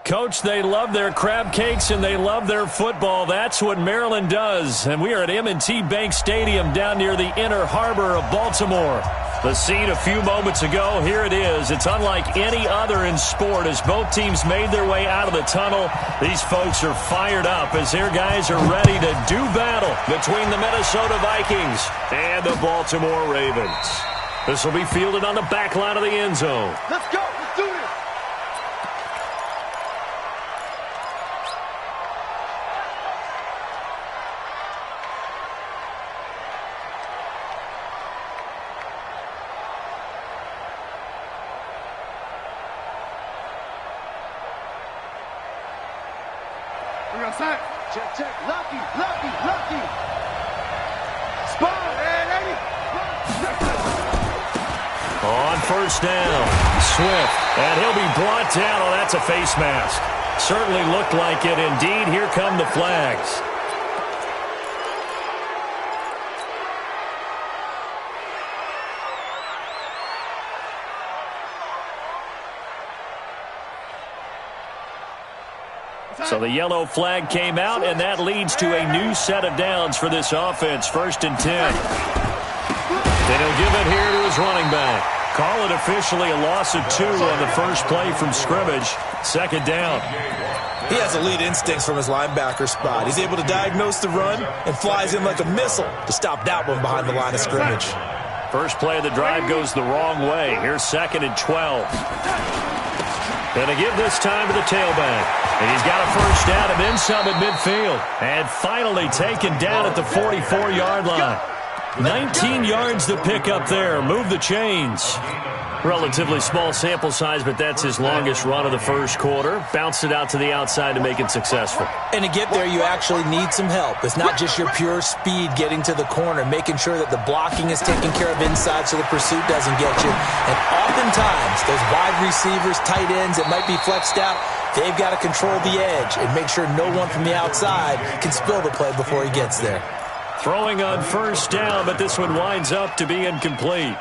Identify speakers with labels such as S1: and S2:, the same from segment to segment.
S1: Coach, they love their crab cakes and they love their football. That's what Maryland does. And we are at M&T Bank Stadium down near the Inner Harbor of Baltimore. The scene a few moments ago, here it is. It's unlike any other in sport as both teams made their way out of the tunnel. These folks are fired up as their guys are ready to do battle between the Minnesota Vikings and the Baltimore Ravens. This will be fielded on the back line of the end zone.
S2: Let's go. Let's do this. Check, check. Lucky, lucky, lucky. Spot, man, 80.
S1: On first down, Swift. And he'll be brought down. Oh, that's a face mask. Certainly looked like it. Indeed, here come the flags. So the yellow flag came out, and that leads to a new set of downs for this offense. 1st and 10. Then he'll give it here to his running back. Call it officially a loss of 2 on the first play from scrimmage. 2nd down.
S3: He has elite instincts from his linebacker spot. He's able to diagnose the run and flies in like a missile to stop that one behind the line of scrimmage.
S1: First play of the drive goes the wrong way. Here's 2nd and 12. Gonna give this time to the tailback. And he's got a first down and then some at midfield. And finally taken down at the 44-yard line. 19 yards to pick up there. Move the chains. Relatively small sample size, but that's his longest run of the first quarter. Bounced it out to the outside to make it successful.
S3: And to get there, you actually need some help. It's not just your pure speed getting to the corner, making sure that the blocking is taken care of inside so the pursuit doesn't get you. And oftentimes, those wide receivers, tight ends that might be flexed out, they've got to control the edge and make sure no one from the outside can spill the play before he gets there.
S1: Throwing on first down, but this one winds up to be incomplete.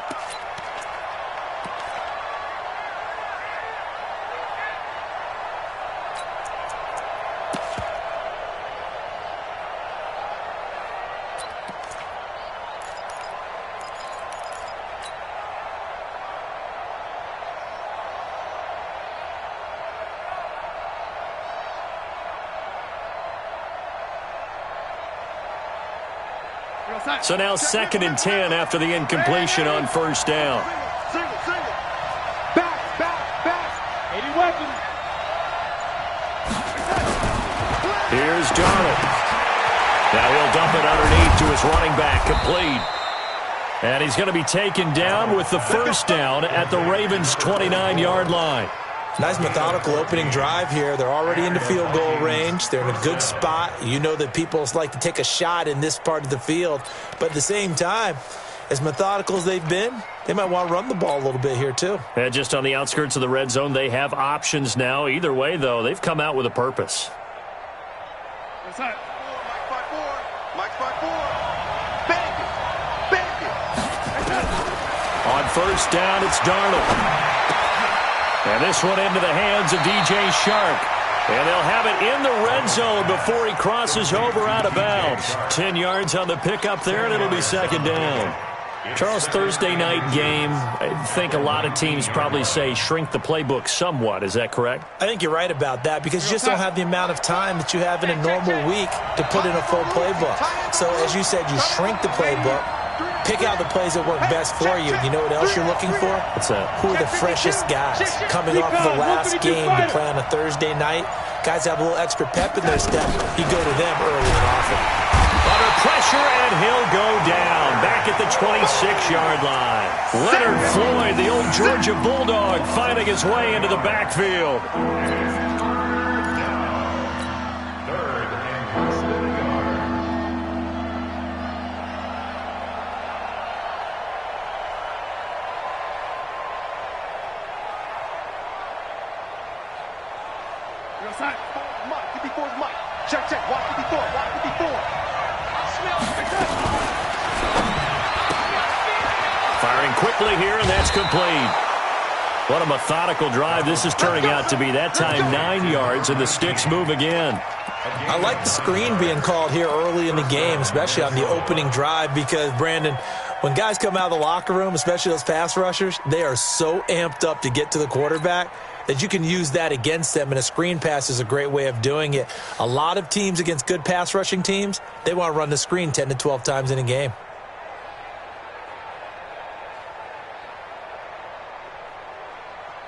S1: So now 2nd and 10 after the incompletion on first down.
S2: Any weapon.
S1: Here's Darnold. Now he'll dump it underneath to his running back, complete. And he's going to be taken down with the first down at the Ravens' 29-yard line.
S3: Nice methodical opening drive here. They're already into field goal range. They're in a good spot. You know that people like to take a shot in this part of the field. But at the same time, as methodical as they've been, they might want to run the ball a little bit here too.
S1: And just on the outskirts of the red zone, they have options now. Either way, though, they've come out with a purpose.
S2: Mike's 5-4. Mike's 5-4. Bang it.
S1: On first down, it's Darnold. And this one into the hands of DJ Shark. And they'll have it in the red zone before he crosses over out of bounds. 10 yards on the pickup there, and it'll be 2nd down. Charles, Thursday night game, I think a lot of teams probably say shrink the playbook somewhat. Is that correct?
S3: I think you're right about that because you just don't have the amount of time that you have in a normal week to put in a full playbook. So, as you said, you shrink the playbook. Pick out the plays that work best for you. You know what else you're looking for?
S1: What's that?
S3: Who are the freshest guys coming off of the last game to play on a Thursday night? Guys have a little extra pep in their step. You go to them early and often.
S1: Under pressure, and he'll go down. Back at the 26-yard line. Leonard Floyd, the old Georgia Bulldog, finding his way into the backfield.
S2: Mike, before Mike. Check, check. Watch it before. Watch it before. Smell.
S1: Firing quickly here, and that's complete. What a methodical drive this is turning out to be. That time 9 yards, and the sticks move again.
S3: I like the screen being called here early in the game, especially on the opening drive, because, Brandon, when guys come out of the locker room, especially those pass rushers, they are so amped up to get to the quarterback that you can use that against them, and a screen pass is a great way of doing it. A lot of teams against good pass rushing teams, they want to run the screen 10 to 12 times in a game.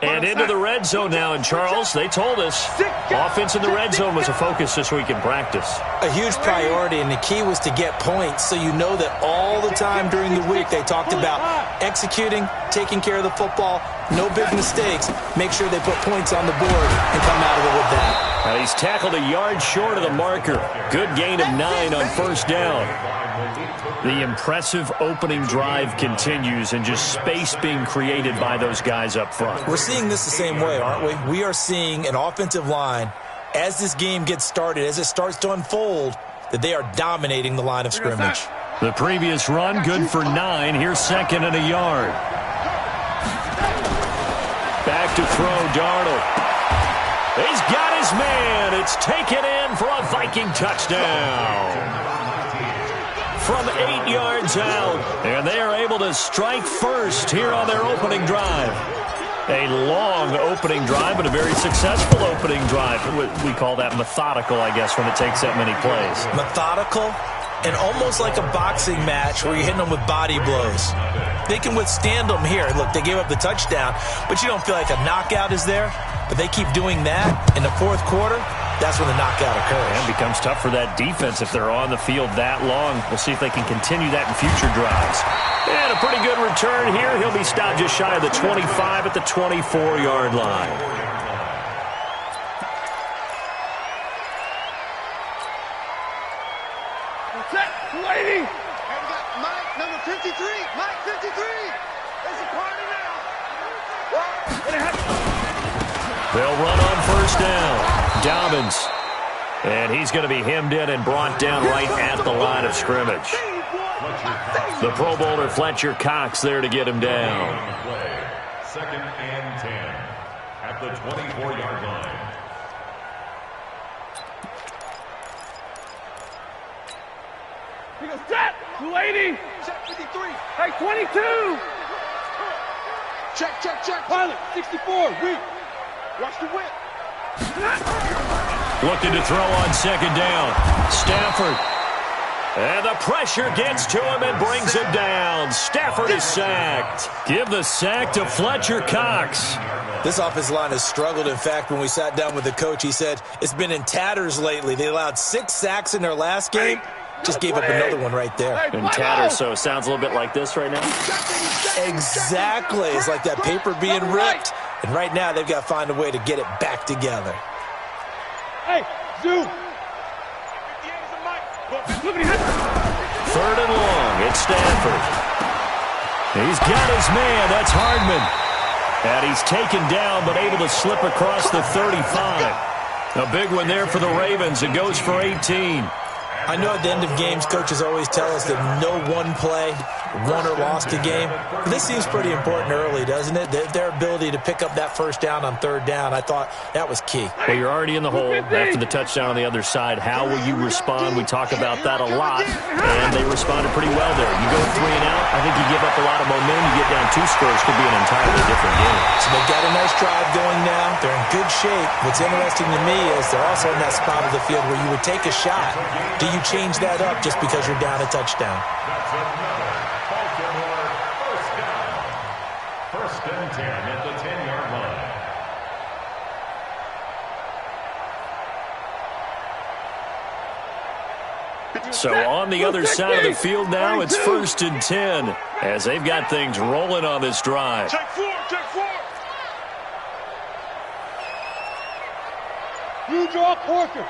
S1: And into the red zone now, and Charles, they told us offense in the red zone was a focus this week in practice.
S3: A huge priority, and the key was to get points, so you know that all the time during the week they talked about executing, taking care of the football, no big mistakes, make sure they put points on the board and come out of it with that.
S1: Now he's tackled a yard short of the marker. Good gain of 9 on first down. The impressive opening drive continues, and just space being created by those guys up front.
S3: We're seeing this the same way, aren't we? We are seeing an offensive line, as this game gets started, as it starts to unfold, that they are dominating the line of scrimmage.
S1: The previous run, good for 9. Here's 2nd and a yard. Back to throw, Darnold. He's got his man. It's taken in for a Viking touchdown. From 8 yards out, and they are able to strike first here on their opening drive. A long opening drive, but a very successful opening drive. We call that methodical, I guess, when it takes that many plays.
S3: Methodical, and almost like a boxing match where you're hitting them with body blows. They can withstand them here. Look, they gave up the touchdown, but you don't feel like a knockout is there. But they keep doing that in the fourth quarter. That's when the knockout occurs.
S1: And it becomes tough for that defense if they're on the field that long. We'll see if they can continue that in future drives. And a pretty good return here. He'll be stopped just shy of the 25 at the 24-yard line.
S2: Lady! And we got Mike, number 53. Mike, 53. There's a party now.
S1: They'll run on first down. Dobbins. And he's going to be hemmed in and brought down right at the line of scrimmage. The Pro Bowler Fletcher Cox there to get him down.
S4: 2nd and 10 at the 24-yard line.
S2: He goes, set! 280! Check 53! Hey, 22! Check! Pilot, 64, weak! Watch the whip!
S1: Looking to throw on 2nd down. Stafford. And the pressure gets to him and brings him down. Stafford is sacked. Give the sack to Fletcher Cox.
S3: This offensive line has struggled. In fact, when we sat down with the coach, he said it's been in tatters lately. They allowed 6 sacks in their last game. Just gave up another one right there.
S1: In tatters, so it sounds a little bit like this right now.
S3: Exactly. It's like that paper being ripped. And right now, they've got to find a way to get it back together.
S2: Hey, zoom!
S1: 3rd and long. It's Stafford. He's got his man. That's Hardman. And he's taken down, but able to slip across the 35. A big one there for the Ravens. It goes for 18.
S3: I know at the end of games, coaches always tell us that no one play won or lost a game. But this seems pretty important early, doesn't it? Their ability to pick up that first down on 3rd down, I thought that was key.
S1: Well, you're already in the hole after the touchdown on the other side. How will you respond? We talk about that a lot, and they responded pretty well there. You go 3 and out, I think you give up a lot of momentum. You get down 2 scores, could be an entirely different game.
S3: So they've got a nice drive going now. They're in good shape. What's interesting to me is they're also in that spot of the field where you would take a shot. Do you change that up just because you're down a touchdown?
S4: First and 10 at the 10-yard line.
S1: So on the other side of the field now, it's 1st and 10 as they've got things rolling on this drive.
S2: Check 4! You draw Porkers.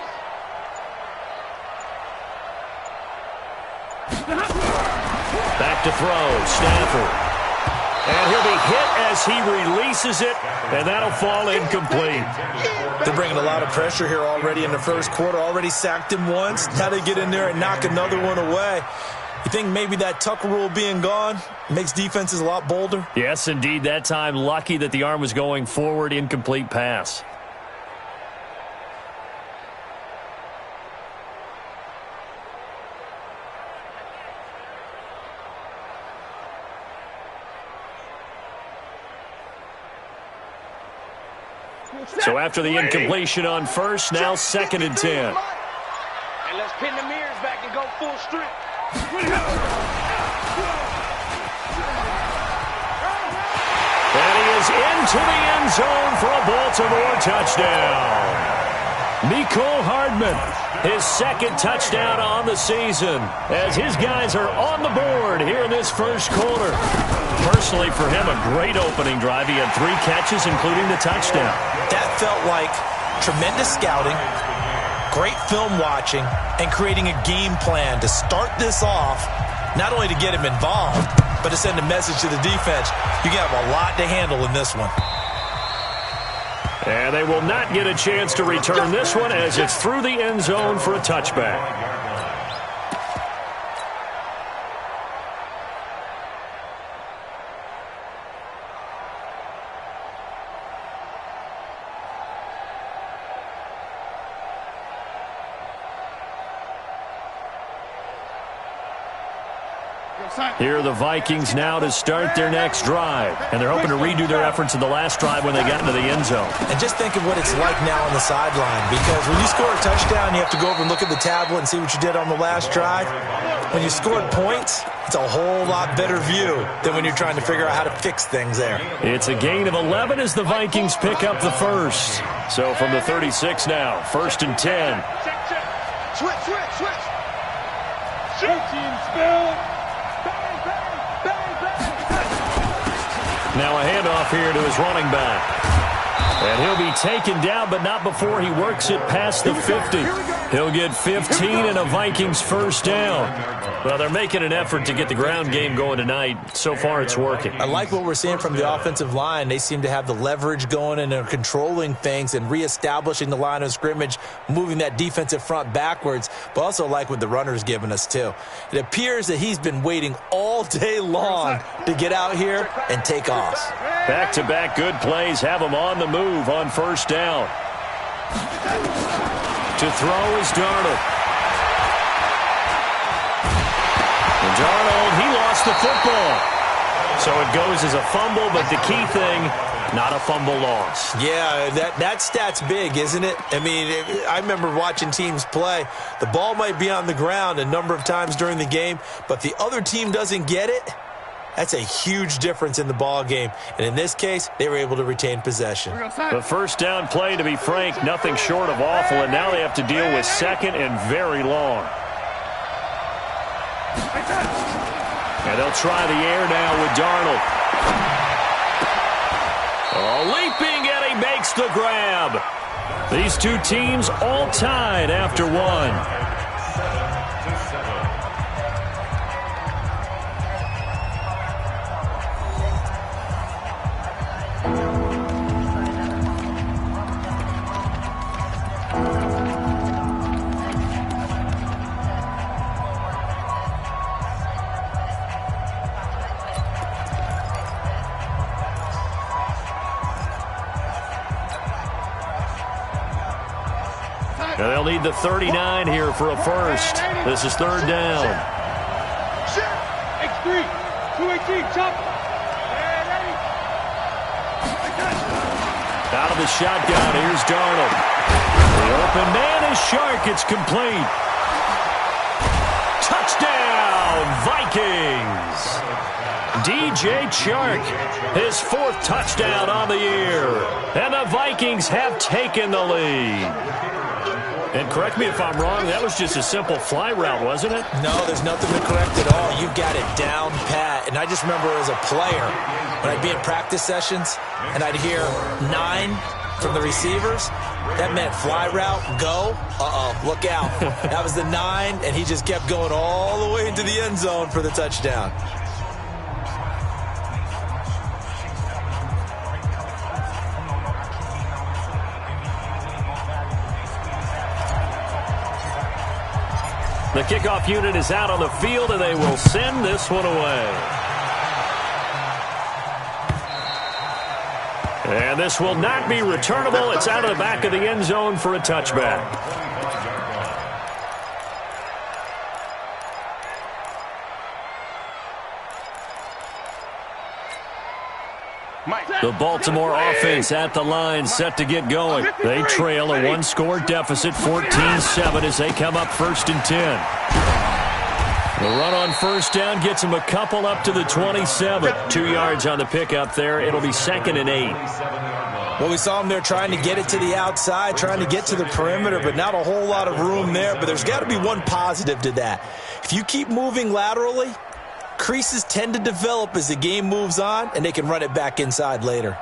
S1: Back to throw, Stafford. And he'll be hit as he releases it, and that'll fall incomplete.
S3: They're bringing a lot of pressure here already in the first quarter. Already sacked him once. Now they get in there and knock another one away. You think maybe that Tucker rule being gone makes defenses a lot bolder?
S1: Yes, indeed. That time, lucky that the arm was going forward, incomplete pass. So after the incompletion on first, now 2nd and 10.
S2: And let's pin the mirrors back and go full strength.
S1: And he is into the end zone for a Baltimore touchdown. Mecole Hardman, his 2nd touchdown on the season, as his guys are on the board here in this first quarter. Personally, for him, a great opening drive. He had 3 catches, including the touchdown.
S3: That felt like tremendous scouting, great film watching, and creating a game plan to start this off, not only to get him involved, but to send a message to the defense. You have a lot to handle in this one.
S1: And they will not get a chance to return this one as it's through the end zone for a touchback. Here are the Vikings now to start their next drive. And they're hoping to redo their efforts in the last drive when they got into the end zone.
S3: And just think of what it's like now on the sideline, because when you score a touchdown, you have to go over and look at the tablet and see what you did on the last drive. When you scored points, it's a whole lot better view than when you're trying to figure out how to fix things there.
S1: It's a gain of 11 as the Vikings pick up the first. So from the 36 now, 1st and 10.
S2: Switch. 13 spill.
S1: Now a handoff here to his running back. And he'll be taken down, but not before he works it past the 50. He'll get 15 and a Vikings first down. Well, they're making an effort to get the ground game going tonight. So far, it's working.
S3: I like what we're seeing from the offensive line. They seem to have the leverage going and are controlling things and reestablishing the line of scrimmage, moving that defensive front backwards, but also like what the runner's giving us, too. It appears that he's been waiting all day long to get out here and take off.
S1: Back-to-back good plays have him on the move on first down. To throw is Darnold. And Darnold, he lost the football. So it goes as a fumble, but the key thing, not a fumble loss.
S3: Yeah, that stat's big, isn't it? I mean, I remember watching teams play. The ball might be on the ground a number of times during the game, but the other team doesn't get it. That's a huge difference in the ball game. And in this case, they were able to retain possession.
S1: The first down play, to be frank, nothing short of awful, and now they have to deal with 2nd and very long. And they'll try the air now with Darnold. Oh, leaping, and he makes the grab. These two teams all tied after one. And they'll need the 39 here for a first. This is 3rd down.
S2: X3, 218, chop.
S1: Out of the shotgun, here's Darnold. The open man is Shark. It's complete. Touchdown, Vikings. DJ Chark, his 4th touchdown on the year. And the Vikings have taken the lead. And correct me if I'm wrong, that was just a simple fly route, wasn't it?
S3: No, there's nothing to correct at all. You've got it down pat. And I just remember as a player, when I'd be in practice sessions, and I'd hear 9 from the receivers, that meant fly route, go, look out. That was the 9, and he just kept going all the way into the end zone for the touchdown.
S1: The kickoff unit is out on the field, and they will send this one away. And this will not be returnable. It's out of the back of the end zone for a touchback. The Baltimore offense at the line, set to get going. They trail a one-score deficit, 14-7, as they come up 1st and 10. The run on first down gets them a couple up to the 27. 2 yards on the pickup there. It'll be 2nd and 8.
S3: Well, we saw them there trying to get it to the outside, trying to get to the perimeter, but not a whole lot of room there. But there's got to be one positive to that. If you keep moving laterally, creases tend to develop as the game moves on, and they can run it back inside later.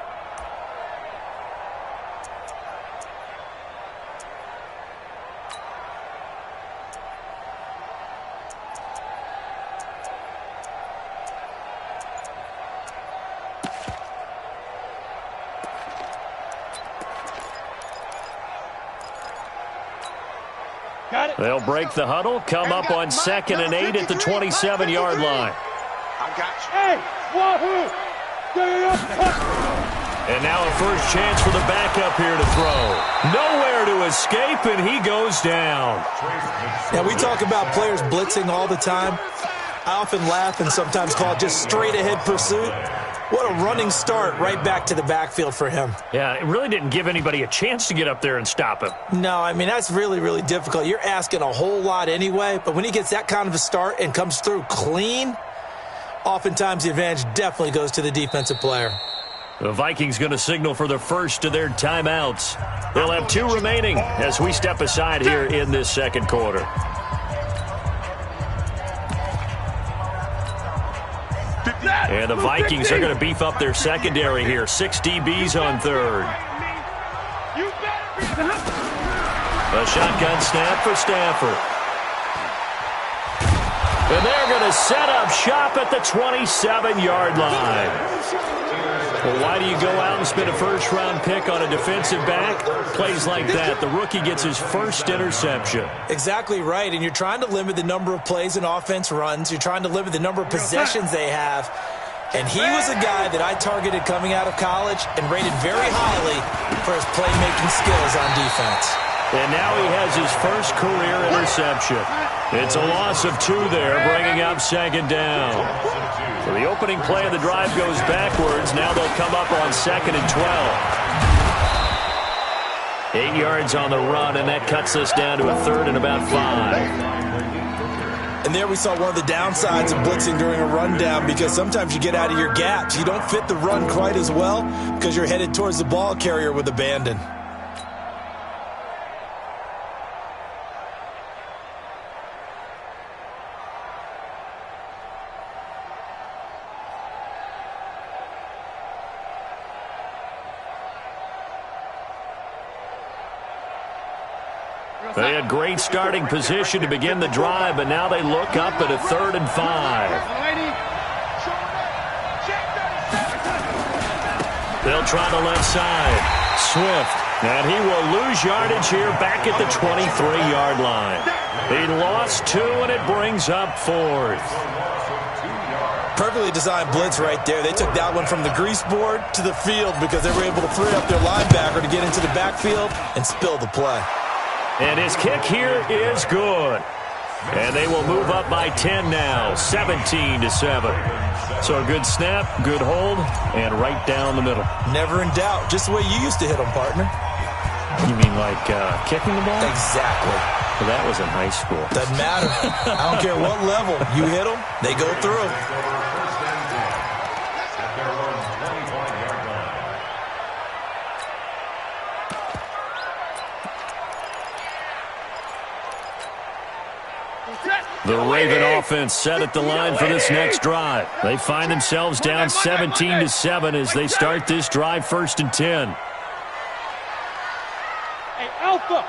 S1: They'll break the huddle, come up on 2nd and 8 at the 27-yard line.
S2: I got you. Hey, wahoo!
S1: And now a first chance for the backup here to throw. Nowhere to escape, and he goes down.
S3: Now, we talk about players blitzing all the time. I often laugh and sometimes call it just straight-ahead pursuit. What a running start right back to the backfield for him.
S1: Yeah, it really didn't give anybody a chance to get up there and stop him.
S3: No, I mean, that's really, really difficult. You're asking a whole lot anyway, but when he gets that kind of a start and comes through clean, oftentimes the advantage definitely goes to the defensive player.
S1: The Vikings going to signal for the first of their timeouts. They'll have 2 remaining as we step aside here in this second quarter. And the Vikings are going to beef up their secondary here. 6 DBs on 3rd. A shotgun snap for Stafford. And they're going to set up shop at the 27-yard line. Well, why do you go out and spend a first-round pick on a defensive back? Plays like that, the rookie gets his first interception.
S3: Exactly right, and you're trying to limit the number of plays an offense runs. You're trying to limit the number of possessions they have. And he was a guy that I targeted coming out of college and rated very highly for his playmaking skills on defense.
S1: And now he has his first career interception. It's a loss of 2 there, bringing up 2nd down. So the opening play of the drive goes backwards. Now they'll come up on 2nd and 12. 8 yards on the run, and that cuts us down to a 3rd and about 5.
S3: And there we saw one of the downsides of blitzing during a rundown, because sometimes you get out of your gaps. You don't fit the run quite as well because you're headed towards the ball carrier with abandon.
S1: They had great starting position to begin the drive, but now they look up at a 3rd and 5. They'll try the left side. Swift. And he will lose yardage here back at the 23-yard line. He lost 2, and it brings up 4th.
S3: Perfectly designed blitz right there. They took that one from the grease board to the field because they were able to free up their linebacker to get into the backfield and spill the play.
S1: And his kick here is good. And they will move up by 10 now, 17-7. So a good snap, good hold, and right down the middle.
S3: Never in doubt. Just the way you used to hit them, partner.
S1: You mean like kicking the ball?
S3: Exactly.
S1: Well, that was in high school.
S3: Doesn't matter. I don't care what level. You hit them, they go through.
S1: The Raven offense set at the line for this next drive. They find themselves down 17-7 as they start this drive 1st and 10.
S2: Hey, Alpha!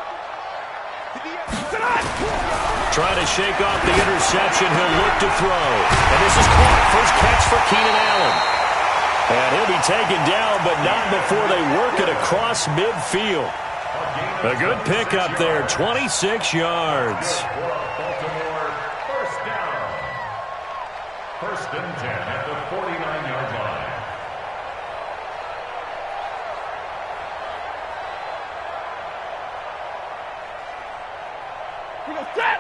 S1: Trying to shake off the interception. He'll look to throw. And this is caught. First catch for Keenan Allen. And he'll be taken down, but not before they work it across midfield. A good pickup there, 26 yards.
S4: First and 10 at the 49-yard line.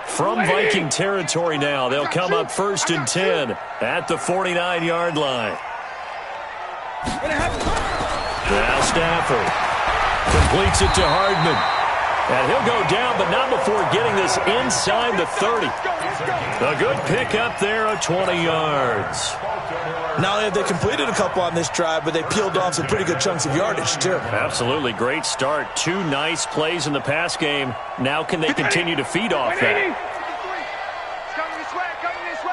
S1: From Viking territory now, they'll come up first and 10 at the 49-yard line. Now Stafford completes it to Hardman. And he'll go down, but not before getting this inside the 30. A good pickup there of 20 yards.
S3: Not only have they completed a couple on this drive, but they peeled off some pretty good chunks of yardage, too.
S1: Absolutely. Great start. 2 nice plays in the pass game. Now can they continue to feed off that?
S2: It's coming this way,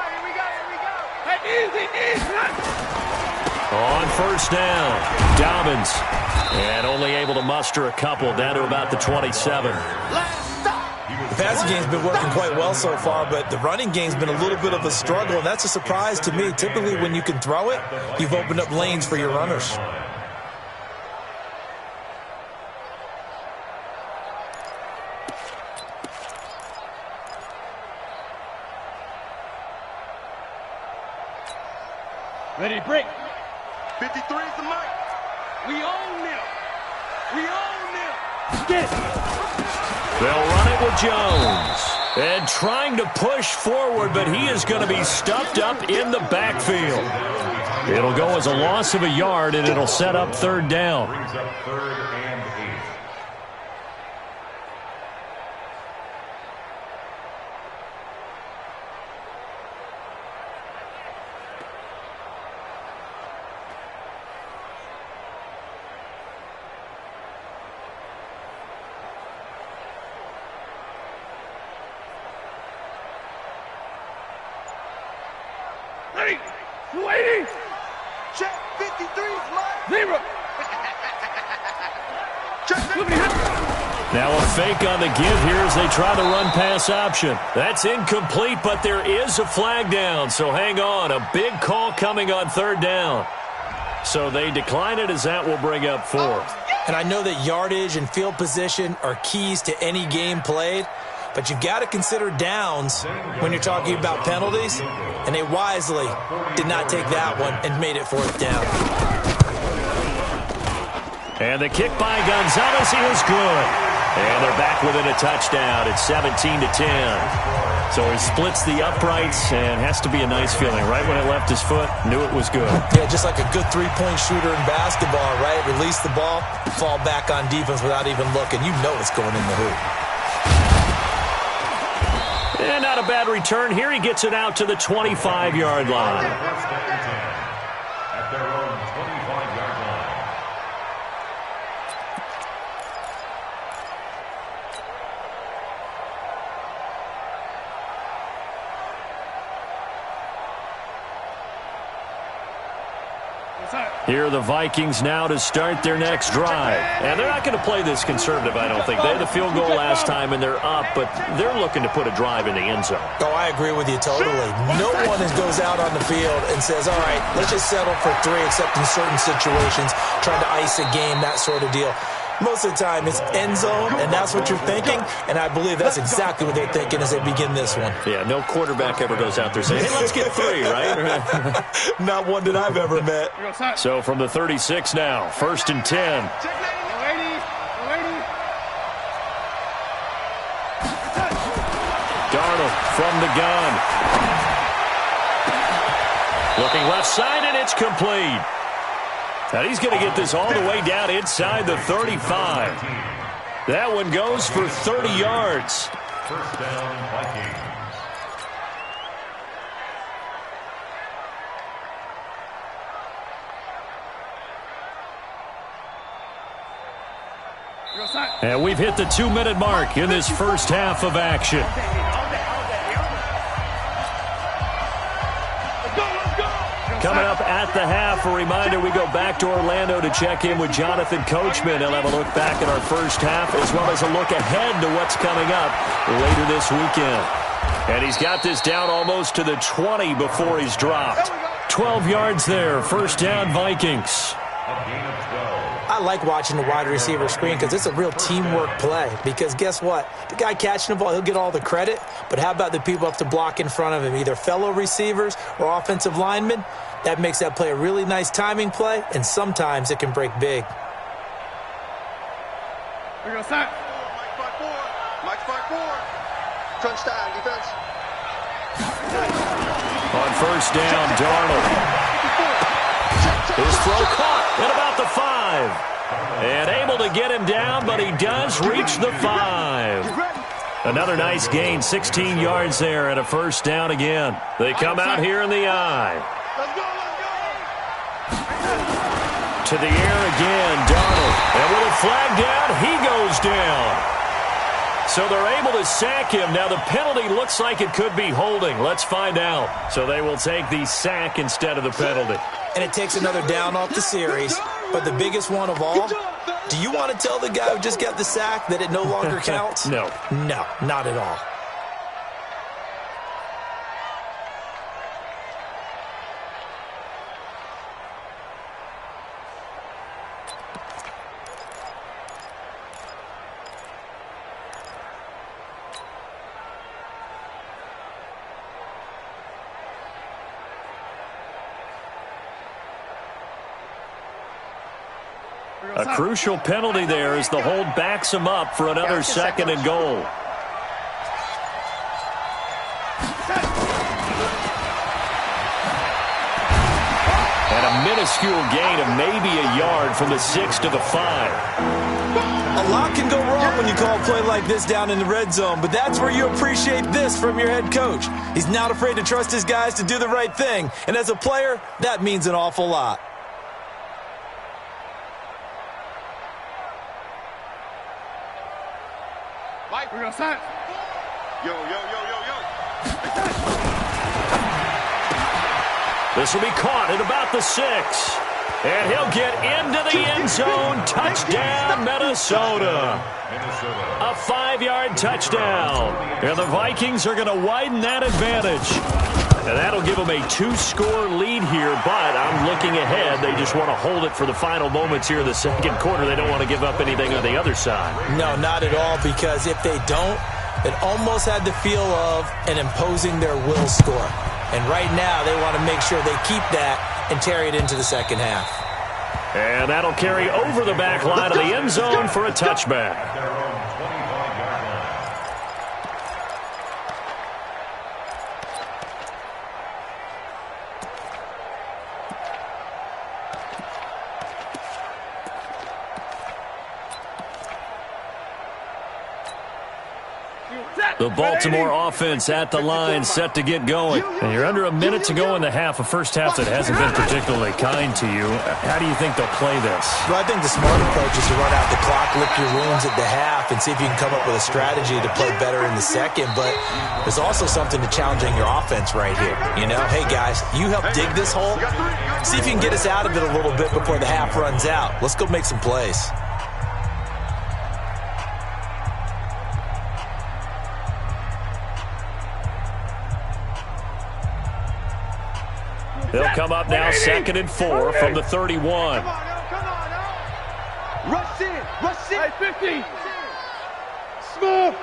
S2: Here we go. Hey, easy.
S1: On first down, Dobbins. And only able to muster a couple down to about the 27.
S3: The passing game's been working quite well so far, but the running game's been a little bit of a struggle, and that's a surprise to me. Typically, when you can throw it, you've opened up lanes for your runners.
S2: Ready, break. 53 is the mark. We own them. Get it.
S1: They'll run it with Jones. And trying to push forward, but he is going to be stuffed up in the backfield. It'll go as a loss of a yard, and it'll set up third down.
S4: Brings up 3rd and 8.
S2: Lady. Check 53 is mine. 0.
S1: Now a fake on the give here as they try to run pass option. That's incomplete, but there is a flag down, so hang on. A big call coming on third down. So they decline it as that will bring up 4.
S3: And I know that yardage and field position are keys to any game played, but you've got to consider downs when you're talking about penalties, and they wisely did not take that one and made it 4th down.
S1: And the kick by Gonzalez is good. And they're back within a touchdown. It's 17-10. So he splits the uprights, and has to be a nice feeling. Right when it left his foot, knew it was good.
S3: Yeah, just like a good three-point shooter in basketball, right? Release the ball, fall back on defense without even looking. You know it's going in the hoop.
S1: And not a bad return here. He gets it out to the 25-yard line.
S4: At their own 25-yard line.
S1: Here are the Vikings now to start their next drive. And they're not going to play this conservative, I don't think. They had the field goal last time, and they're up, but they're looking to put a drive in the end zone.
S3: Oh, I agree with you totally. No one goes out on the field and says, all right, let's just settle for 3, except in certain situations, trying to ice a game, that sort of deal. Most of the time, it's end zone, and that's what you're thinking, and I believe that's exactly what they're thinking as they begin this one.
S1: Yeah, no quarterback ever goes out there saying, hey, let's get 3, right?
S3: Not one that I've ever met.
S1: So from the 36 now, 1st and 10. Darnold from the gun. Looking left side, and it's complete. Now he's going to get this all the way down inside the 35. That one goes for 30 yards.
S4: First down, Vikings.
S1: And we've hit the 2-minute mark in this first half of action. Coming up at the half, a reminder, we go back to Orlando to check in with Jonathan Coachman. He'll have a look back at our first half as well as a look ahead to what's coming up later this weekend. And he's got this down almost to the 20 before he's dropped. 12 yards there, first down Vikings.
S3: I like watching the wide receiver screen because it's a real teamwork play. Because guess what? The guy catching the ball, he'll get all the credit. But how about the people up to block in front of him, either fellow receivers or offensive linemen? That makes that play a really nice timing play, and sometimes it can break big.
S2: We're going to start. Mike 5-4. Mike 5-4. Crunch time, defense.
S1: On first down, Darnold. His throw caught at about the 5. And able to get him down, but he does reach the 5. Another nice gain, 16 yards there, and a first down again. They come out here in the I.
S2: Let's go, let's go.
S1: To the air again, Darnold. And with a flag down, he goes down. So they're able to sack him. Now the penalty looks like it could be holding. Let's find out. So they will take the sack instead of the penalty.
S3: And it takes another down off the series. But the biggest one of all, do you want to tell the guy who just got the sack that it no longer counts?
S1: No.
S3: No, not at all.
S1: A crucial penalty there as the hold backs him up for another second and goal. And a minuscule gain of maybe a yard from the 6 to the 5.
S3: A lot can go wrong when you call a play like this down in the red zone, but that's where you appreciate this from your head coach. He's not afraid to trust his guys to do the right thing, and as a player, that means an awful lot.
S2: Mike, we're going to start. Yo, yo, yo, yo, yo.
S1: This will be caught at about the 6. And he'll get into the end zone. Touchdown, Minnesota. A 5-yard touchdown. And the Vikings are going to widen that advantage. And that'll give them a 2-score lead here, but I'm looking ahead. They just want to hold it for the final moments here in the second quarter. They don't want to give up anything on the other side.
S3: No, not at all, because if they don't, it almost had the feel of an imposing their will score. And right now, they want to make sure they keep that and carry it into the second half.
S1: And that'll carry over the back line of the end zone for a touchback. The Baltimore offense at the line, set to get going. And you're under a minute to go in the half, a first half that hasn't been particularly kind to you. How do you think they'll play this?
S3: Well, I think the smart approach is to run out the clock, lick your wounds at the half, and see if you can come up with a strategy to play better in the second. But there's also something to challenging your offense right here. You know, hey, guys, you help dig this hole. See if you can get us out of it a little bit before the half runs out. Let's go make some plays.
S1: They'll come up now, 2nd and 4 from the 31.
S2: Come on now. Rush in. Hey, 50. Smooth.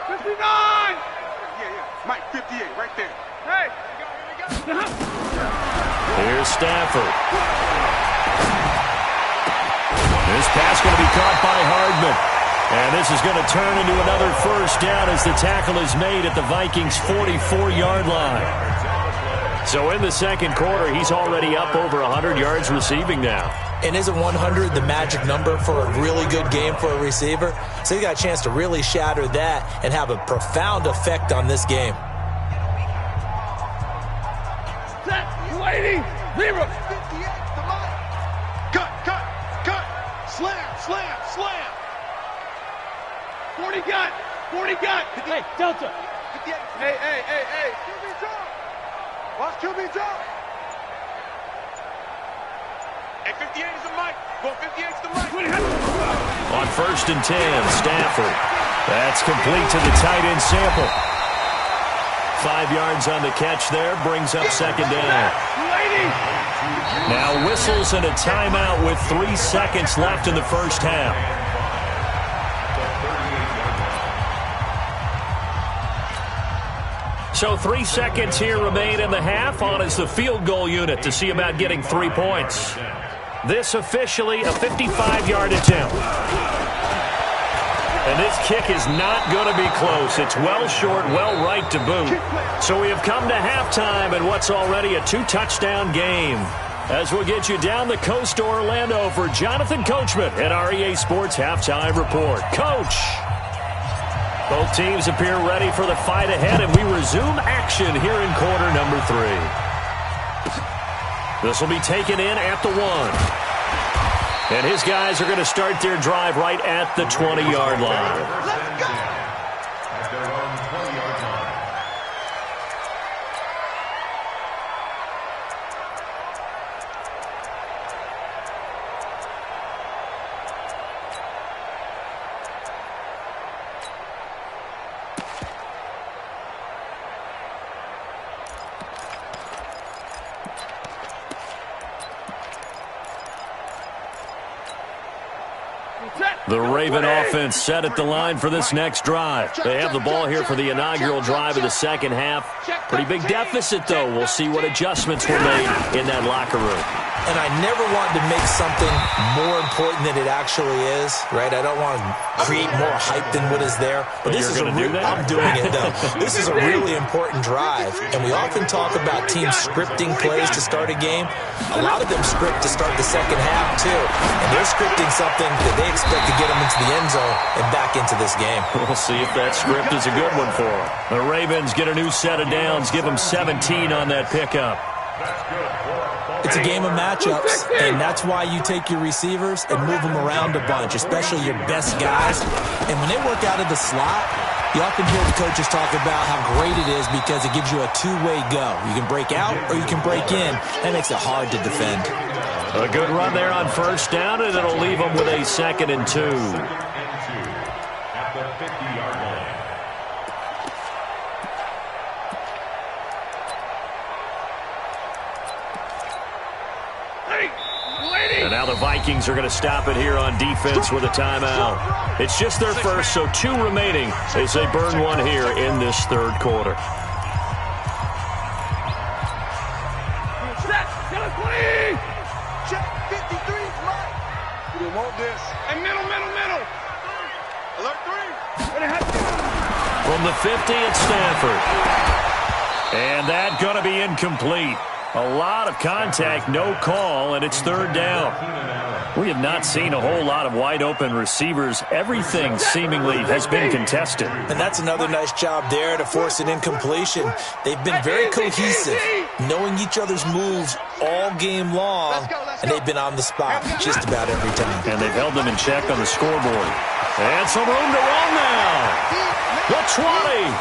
S2: 59. Yeah. Mike, 58, right there. Hey. Here we go.
S1: Here's Stafford. This pass going to be caught by Hardman. And this is going to turn into another first down as the tackle is made at the Vikings' 44-yard line. So in the second quarter, he's already up over 100 yards receiving now.
S3: And isn't 100 the magic number for a really good game for a receiver? So he got a chance to really shatter that and have a profound effect on this game.
S2: Set, lady, zero. 58 to Mike. Cut. Slam. 40 gun. Hey, Delta. 58. Hey. QB drop. Watch QB drop. Hey, 58 is the mic. Go 58 is the mic.
S1: On 1st and 10, Stafford. That's complete to the tight end Sample. 5 yards on the catch there, brings up second down.
S2: Lady.
S1: Now whistles and a timeout with 3 seconds left in the first half. So 3 seconds here remain in the half. On is the field goal unit to see about getting 3 points. This officially a 55-yard attempt. And this kick is not going to be close. It's well short, well right to boot. So we have come to halftime in what's already a 2-touchdown game. As we'll get you down the coast to Orlando for Jonathan Coachman at our EA Sports Halftime Report. Coach! Both teams appear ready for the fight ahead, and we resume action here in quarter number 3. This will be taken in at the 1. And his guys are going to start their drive right at the 20-yard line.
S2: Let's go!
S4: At their own 20-yard line.
S1: The Raven offense set at the line for this next drive. They have the ball here for the inaugural drive of the second half. Pretty big deficit, though. We'll see what adjustments were made in that locker room.
S3: And I never wanted to make something more important than it actually is, right? I don't want to create more hype than what is there. But this is I'm doing it, though. This is a really important drive. And we often talk about teams scripting plays to start a game. A lot of them script to start the second half, too. And they're scripting something that they expect to get them into the end zone and back into this game.
S1: We'll see if that script is a good one for them. The Ravens get a new set of downs, give them 17 on that pickup.
S3: It's a game of matchups, and that's why you take your receivers and move them around a bunch, especially your best guys. And when they work out of the slot, you often hear the coaches talk about how great it is because it gives you a two-way go. You can break out or you can break in. That makes it hard to defend.
S1: A good run there on first down, and it'll leave them with a 2nd and 2.
S4: At the 50-yard line.
S1: And now the Vikings are going to stop it here on defense with a timeout. It's just their first, so 2 remaining as they burn one here in this third quarter.
S2: Check 53, Mike. We want this. And middle. Alert 3.
S1: From the 50, it's Stanford. And that going to be incomplete. A lot of contact, no call, and it's third down. We have not seen a whole lot of wide-open receivers. Everything seemingly has been contested.
S3: And that's another nice job there to force an incompletion. They've been very cohesive, knowing each other's moves all game long, and they've been on the spot just about every time.
S1: And they've held them in check on the scoreboard. And some room to run now. The 20.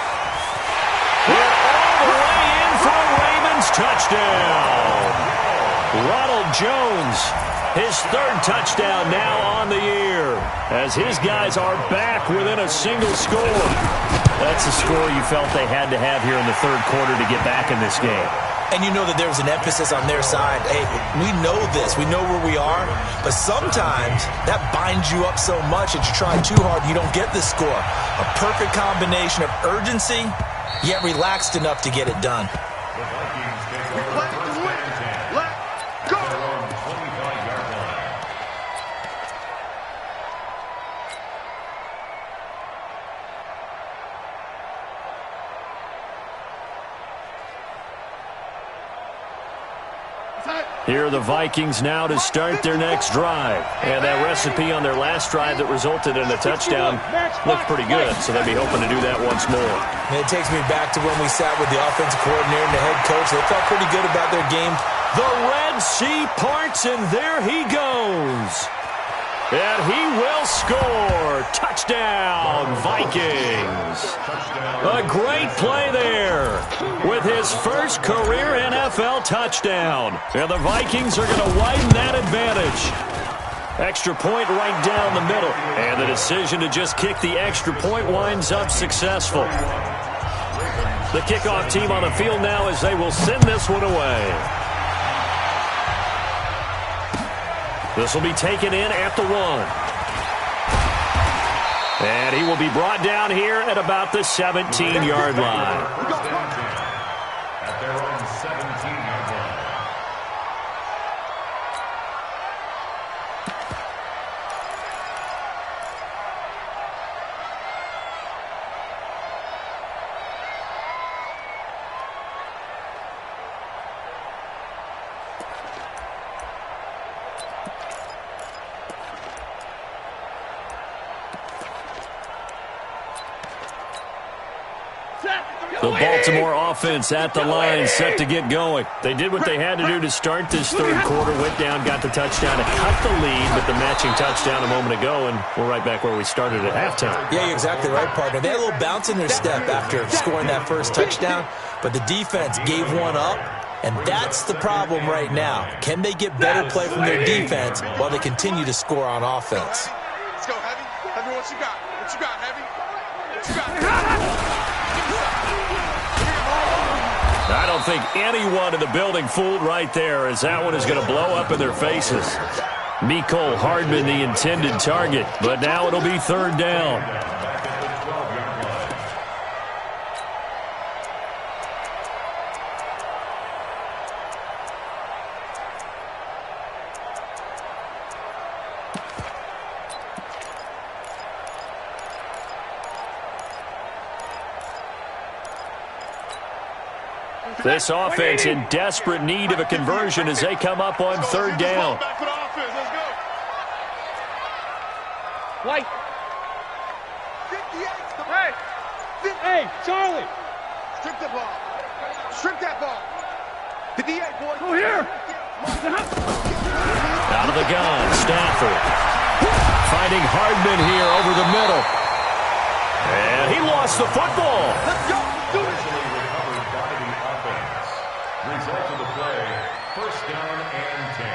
S1: We're all the way in for a Ravens touchdown. Ronald Jones, his 3rd touchdown now on the year, as his guys are back within a single score. That's a score you felt they had to have here in the third quarter to get back in this game.
S3: And you know that there was an emphasis on their side. Hey, we know this. We know where we are. But sometimes that binds you up so much that you try too hard and you don't get the score. A perfect combination of urgency, yet relaxed enough to get it done.
S4: The Vikings take
S2: We
S4: over
S2: play to
S4: first
S2: win.
S4: and 10.
S2: Let's go.
S4: Their own 25-yard line.
S1: Here are the Vikings now to start their next drive. And that recipe on their last drive that resulted in a touchdown looked pretty good, so they'll be hoping to do that once more.
S3: And it takes me back to when we sat with the offensive coordinator and the head coach. They felt pretty good about their game.
S1: The Red Sea parts, and there he goes. And he will score. Touchdown, Vikings. A great play there with his first career NFL touchdown. And the Vikings are going to widen that advantage. Extra point right down the middle. And the decision to just kick the extra point winds up successful. The kickoff team on the field now as they will send this one away. This will be taken in at the 1. And he will be brought down here at about the 17-yard line.
S4: At their own 17-yard line.
S1: The Baltimore offense at the line, set to get going. They did what they had to do to start this third quarter. Went down, got the touchdown to cut the lead, but the matching touchdown a moment ago, and we're right back where we started at halftime.
S3: Yeah, you're exactly right, partner. They had a little bounce in their step after scoring that first touchdown, but the defense gave one up, and that's the problem right now. Can they get better play from their defense while they continue to score on offense?
S2: Let's go, Heavy. Heavy, what you got? What you got, Heavy? What you got?
S1: I don't think anyone in the building fooled right there, as that one is going to blow up in their faces. Mecole Hardman, the intended target, but now it'll be third down. This offense in desperate need of a conversion as they come up on third down.
S2: White. Hey, Charlie. Strip the ball. Strip that ball. 58, boy. Go here.
S1: Out of the gun, Stafford. Finding Hardman here over the middle. And he lost the football.
S2: Let's go. Do it.
S4: Result of the play, first down and 10.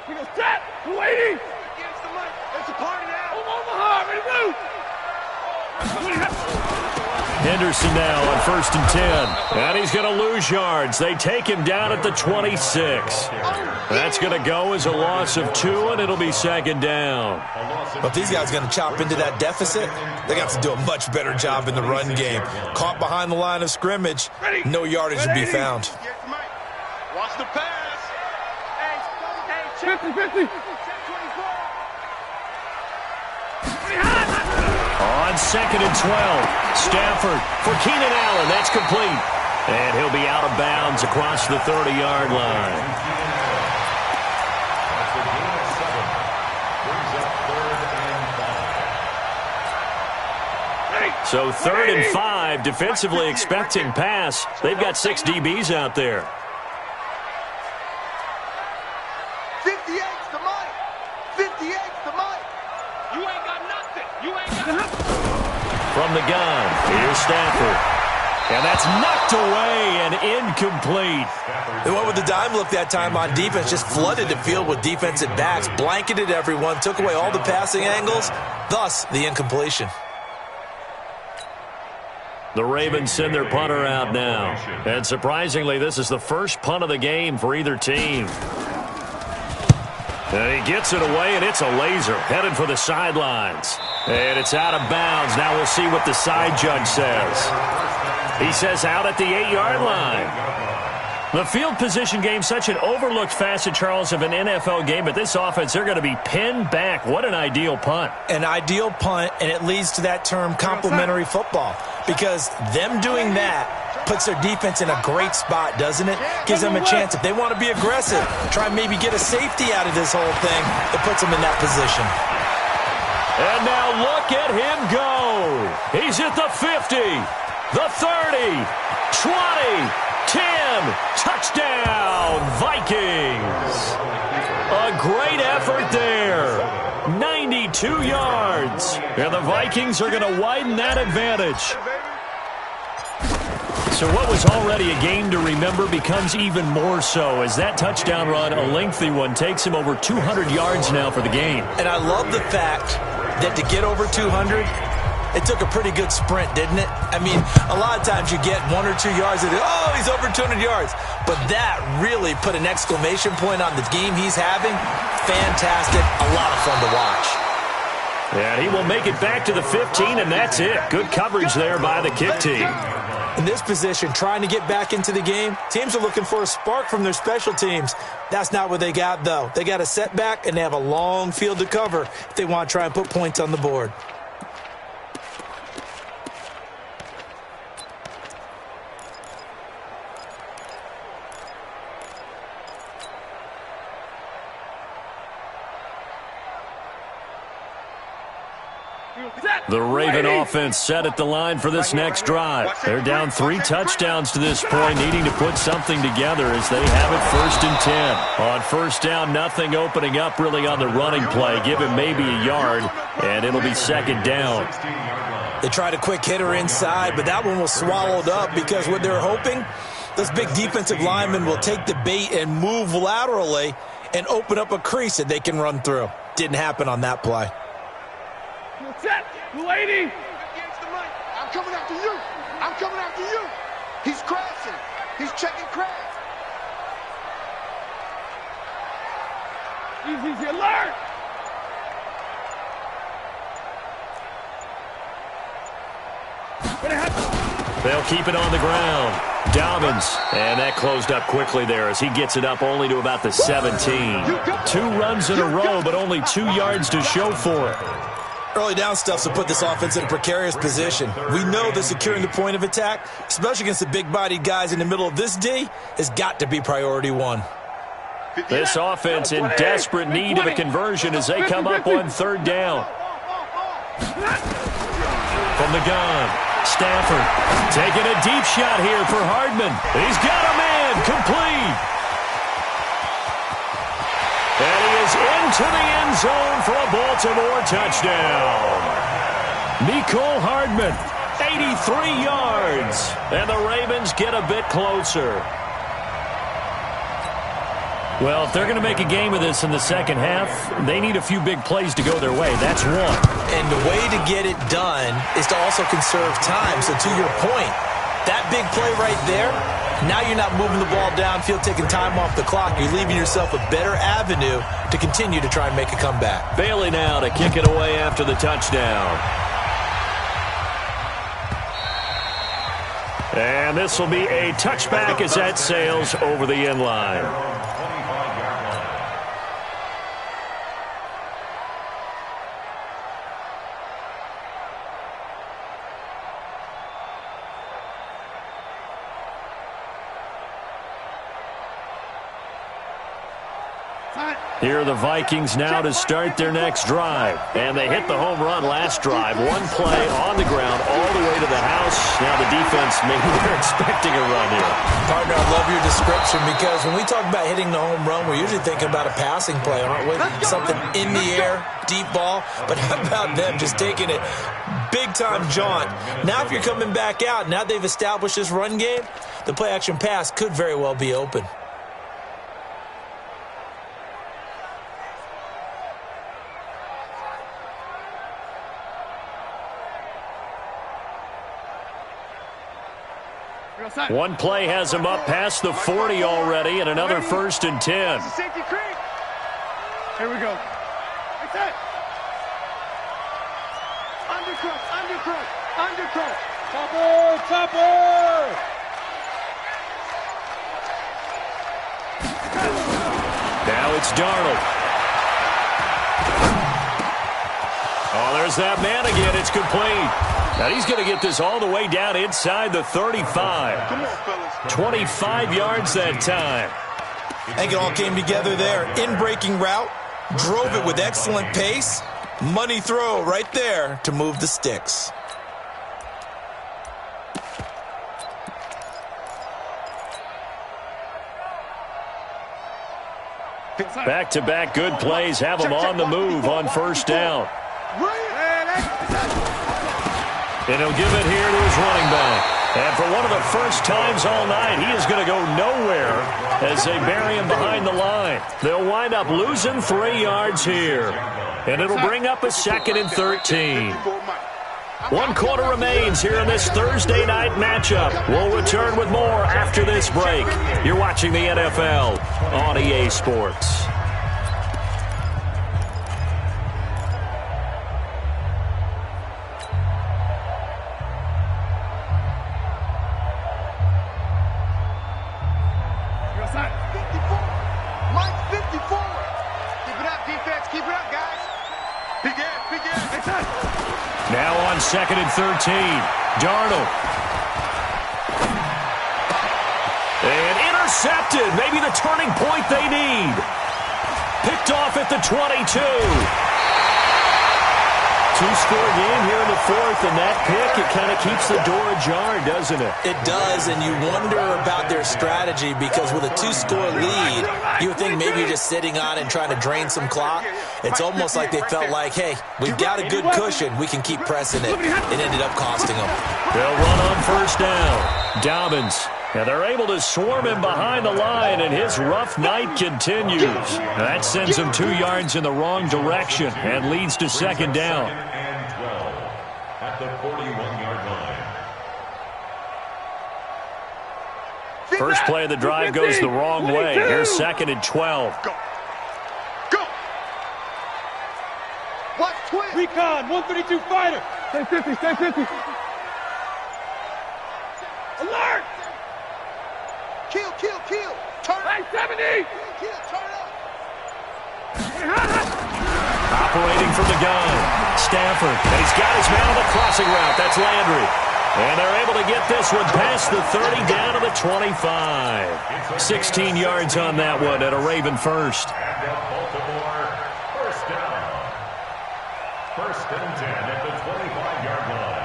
S2: We go set. Waiting. Against the mic. It's a party now. Omaha, ready to move.
S1: Henderson now on 1st and 10. And he's going to lose yards. They take him down at the 26. That's going to go as a loss of 2, and it'll be second down.
S3: But if these guys are going to chop into that deficit, they got to do a much better job in the run game. Caught behind the line of scrimmage, no yardage to be found.
S2: Watch the pass. Hey, 50-50.
S1: On 2nd and 12, Stafford for Keenan Allen. That's complete. And he'll be out of bounds across the 30-yard line.
S4: That's a gain of 7. Brings up 3rd and 5.
S1: So 3rd and 5, defensively expecting pass. They've got 6 DBs out there.
S2: 58's the mic. 58's the mic. You ain't got nothing. You ain't got nothing.
S1: From the gun, here's Stafford. And that's knocked away and incomplete.
S3: They went with the dime look that time on defense, just flooded the field with defensive backs, blanketed everyone, took away all the passing angles, thus the incompletion.
S1: The Ravens send their punter out now. And surprisingly, this is the first punt of the game for either team. And he gets it away, and it's a laser headed for the sidelines. And it's out of bounds. Now we'll see what the side judge says. He says out at the 8-yard line. The field position game, such an overlooked facet, Charles, of an NFL game, but this offense, they're going to be pinned back. What an ideal punt.
S3: An ideal punt, and it leads to that term complementary football, because them doing that puts their defense in a great spot, doesn't it? Gives them a chance, if they want to be aggressive, try and maybe get a safety out of this whole thing. It puts them in that position.
S1: And now look at him go. He's at the 50, the 30, 20, 10, touchdown, Vikings. A great effort there. 92 yards. And the Vikings are going to widen that advantage. So what was already a game to remember becomes even more so as that touchdown run, a lengthy one, takes him over 200 yards now for the game.
S3: And I love the fact that to get over 200, It took a pretty good sprint, didn't it? I mean, a lot of times you get 1 or 2 yards and, oh, he's over 200 yards. But that really put an exclamation point on the game he's having. Fantastic. A lot of fun to watch.
S1: And he will make it back to the 15, and that's it. Good coverage there by the kick team.
S3: In this position, trying to get back into the game, teams are looking for a spark from their special teams. That's not what they got, though. They got a setback, and they have a long field to cover if they want to try and put points on the board.
S1: The Raven offense set at the line for this next drive. They're down 3 touchdowns to this point, needing to put something together as they have it 1st and 10. On 1st down, nothing opening up really on the running play. Give him maybe a yard, and it'll be 2nd down.
S3: They tried a quick hitter inside, but that one was swallowed up because what they're hoping, those big defensive linemen will take the bait and move laterally and open up a crease that they can run through. Didn't happen on that play.
S2: Set, 280. I'm coming after you. I'm coming after you. He's crashing. He's checking crash. Easy, alert.
S1: They'll keep it on the ground. Dobbins, and that closed up quickly there as he gets it up only to about the 17. 2 runs in a row, but only 2 yards to show for it.
S3: Early down stuff to put this offense in a precarious position. We know that securing the point of attack, especially against the big-bodied guys in the middle of this D, has got to be priority 1.
S1: This offense in desperate need of a conversion as they come up on 3rd down. From the gun, Stafford taking a deep shot here for Hardman. He's got a man, complete. And he is into the end zone for a Baltimore touchdown. Mecole Hardman, 83 yards. And the Ravens get a bit closer. Well, if they're going to make a game of this in the second half, they need a few big plays to go their way. That's one.
S3: And the way to get it done is to also conserve time. So to your point, that big play right there, now you're not moving the ball downfield, taking time off the clock. You're leaving yourself a better avenue to continue to try and make a comeback.
S1: Bailey now to kick it away after the touchdown. And this will be a touchback as that sails over the end line. Here are the Vikings now to start their next drive. And they hit the home run last drive. 1 play on the ground all the way to the house. Now the defense, maybe they're expecting a run here.
S3: Partner, I love your description because when we talk about hitting the home run, we're usually thinking about a passing play, aren't we? Something in the air, deep ball. But how about them just taking it big-time jaunt? Now if you're coming back out, now they've established this run game, the play-action pass could very well be open.
S1: One play has him up past the 40 already, and another 1st and 10.
S2: Here we go. Undercut. Topper.
S1: Now it's Darnold. Oh, there's that man again. It's complete. Now he's going to get this all the way down inside the 35. 25 yards that time.
S3: I think it all came together there. In-breaking route, drove it with excellent pace. Money throw right there to move the sticks.
S1: Back-to-back good plays have him on the move on 1st down. And he'll give it here to his running back. And for one of the first times all night, he is going to go nowhere as they bury him behind the line. They'll wind up losing 3 yards here. And it'll bring up a 2nd and 13. 1 quarter remains here in this Thursday night matchup. We'll return with more after this break. You're watching the NFL on EA Sports.
S2: Now on 2nd and 13. Darnold. And intercepted. Maybe the turning point they need. Picked off at the 22. Two-score game here in the 4th, and that pick, it kind of keeps the door ajar, doesn't it?
S3: It does, and you wonder about their strategy because with a 2-score lead, you would think maybe you're just sitting on it and trying to drain some clock. It's almost like they felt like, hey, we've got a good cushion. We can keep pressing it. It ended up costing them.
S2: They'll run on 1st down. Dobbins. And they're able to swarm him behind the line, and his rough night continues. That sends him 2 yards in the wrong direction and leads to 2nd down.
S4: And 12 at the 41-yard line.
S2: First play of the drive goes the wrong way. Here's 2nd and 12.
S5: Go. Go. Watch twist.
S6: Recon, 132 fighter. Stay 50, stay 50. Alert!
S5: Kill, kill, kill. Turn.
S6: Hey, 70.
S5: Kill, turn up.
S2: Operating from the gun. Stafford. And he's got his man on the crossing route. That's Landry. And they're able to get this one past the 30 down to the 25. 16 yards on that one at a Raven first.
S4: And at Baltimore, 1st down. 1st and 10 at the 25-yard line.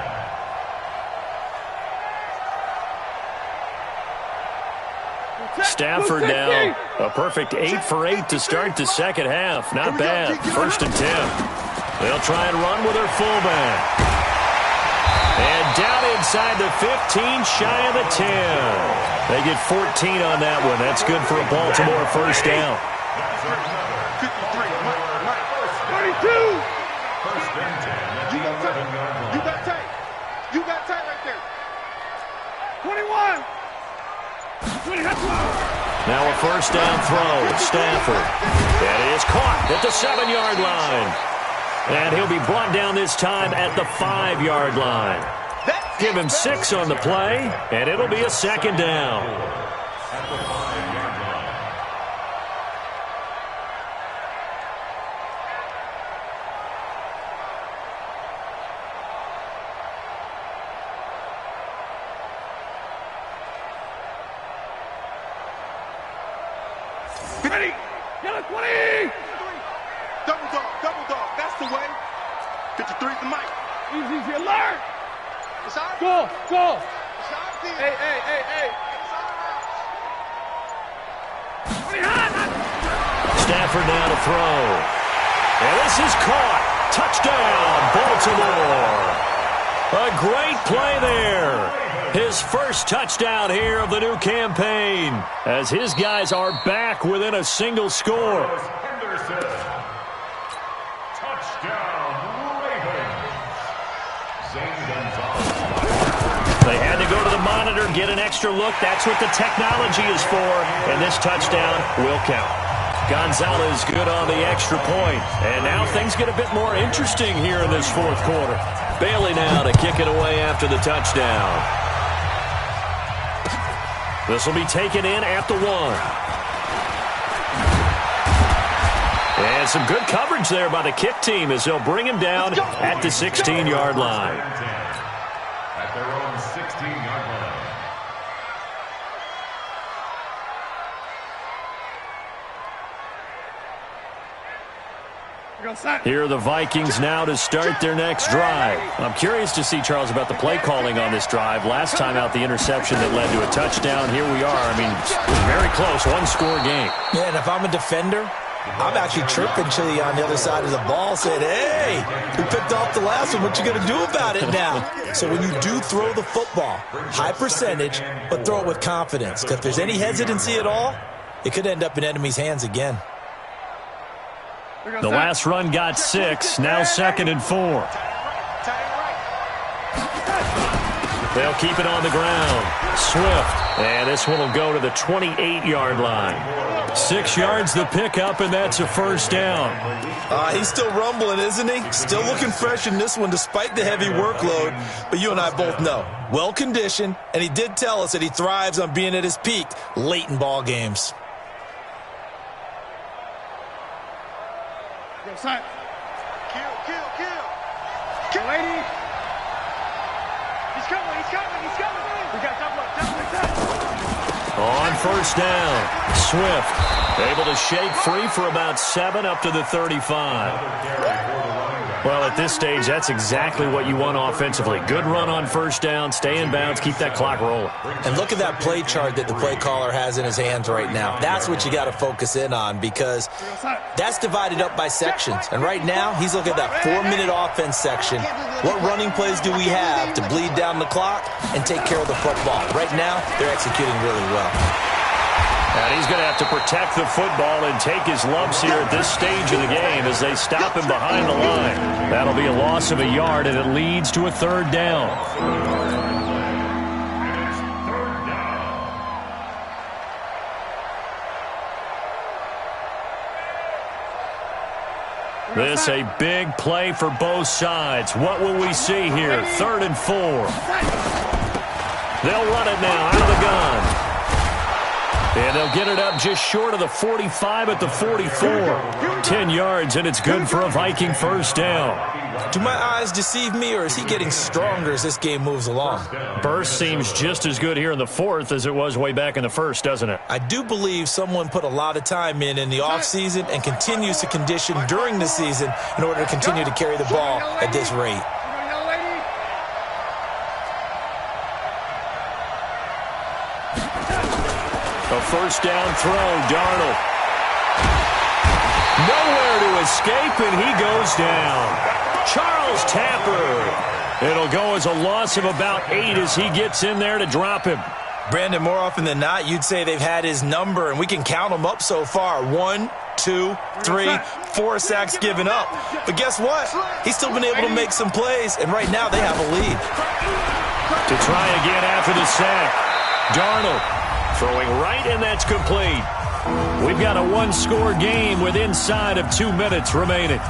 S2: Stafford now. A perfect 8 for 8 to start the second half. Not bad. 1st and 10. They'll try and run with their fullback. And down inside the 15, shy of the 10. They get 14 on that one. That's good for a Baltimore 1st down.
S6: 32.
S4: 1st and 10 at the 11-yard line.
S5: You got tight. You got tight right there.
S6: 21. 20,
S2: Now a 1st down throw. Stafford. That is caught at the 7-yard line. And he'll be brought down this time at the 5-yard line. Give him 6 on the play, and it'll be a 2nd down.
S4: At the 5-yard line.
S6: Ready. Yellow 20.
S5: Double dog. That's the way. 53's the mic.
S6: Easy, alert.
S5: It's our
S6: Go.
S5: It's our team.
S6: Hey.
S5: It's our house.
S2: Stafford now to throw. And this is caught. Touchdown, Baltimore. A great play there. His first touchdown here of the new campaign as his guys are back within a single score.
S4: Henderson. Touchdown, Ravens. Zane Gonzalez.
S2: They had to go to the monitor, get an extra look. That's what the technology is for. And this touchdown will count. Gonzalez good on the extra point. And now things get a bit more interesting here in this 4th quarter. Bailey now to kick it away after the touchdown. This will be taken in at the 1. And some good coverage there by the kick team as they'll bring him down at the 16-yard line.
S4: At their own 16-yard line.
S2: Here are the Vikings now to start their next drive. I'm curious to see, Charles, about the play calling on this drive. Last time out, the interception that led to a touchdown. Here we are. I mean, very close, 1-score game.
S3: Yeah, and if I'm a defender, I'm actually chirping Chili on the other side of the ball, saying, hey, we picked off the last one. What you going to do about it now? So when you do throw the football, high percentage, but throw it with confidence. Because if there's any hesitancy at all, it could end up in enemy's hands again.
S2: The last run got 6. Now 2nd and 4. They'll keep it on the ground. Swift. And this one will go to the 28-yard line.
S1: 6 yards the pickup, and that's a first down.
S3: He's still rumbling, isn't he? Still looking fresh in this one despite the heavy workload. But you and I both know, well-conditioned, and he did tell us that he thrives on being at his peak late in ball games.
S6: Go, son.
S5: Kill.
S6: Lady. He's coming. We got double up.
S2: On first down, Swift able to shake free for about 7 up to the 35. Well, at this stage, that's exactly what you want offensively. Good run on first down, stay in bounds, keep that clock rolling.
S3: And look at that play chart that the play caller has in his hands right now. That's what you got to focus in on because that's divided up by sections. And right now, he's looking at that 4-minute offense section. What running plays do we have to bleed down the clock and take care of the football? Right now, they're executing really well.
S2: And he's going to have to protect the football and take his lumps here at this stage of the game as they stop him behind the line. That'll be a loss of a yard, and it leads to a third down.
S1: This a big play for both sides. What will we see here? 3rd and 4.
S2: They'll run it now out of the gun. And they'll get it up just short of the 45 at the 44.
S1: 10 yards, and it's good for a Viking first down.
S3: Do my eyes deceive me, or is he getting stronger as this game moves along?
S2: Burst seems just as good here in the 4th as it was way back in the 1st, doesn't it?
S3: I do believe someone put a lot of time in the offseason and continues to condition during the season in order to continue to carry the ball at this rate.
S2: A first down throw, Darnold. Nowhere to escape, and he goes down. Charles Tapper. It'll go as a loss of about 8 as he gets in there to drop him.
S3: Brandon, more often than not, you'd say they've had his number, and we can count them up so far. 1, 2, 3, 4 sacks given up. But guess what? He's still been able to make some plays, and right now they have a lead.
S2: To try again after the sack. Darnold throwing right, and that's complete.
S1: We've got a one-score game with inside of 2 minutes remaining.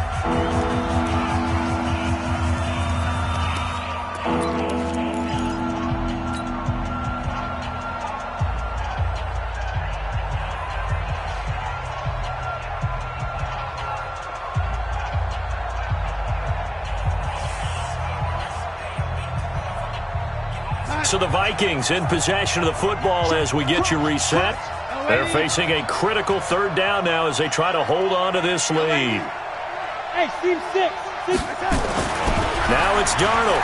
S1: So the Vikings in possession of the football as we get you reset. They're facing a critical third down now as they try to hold on to this lead.
S6: Hey, Steve, 6.
S1: Now it's Darnold.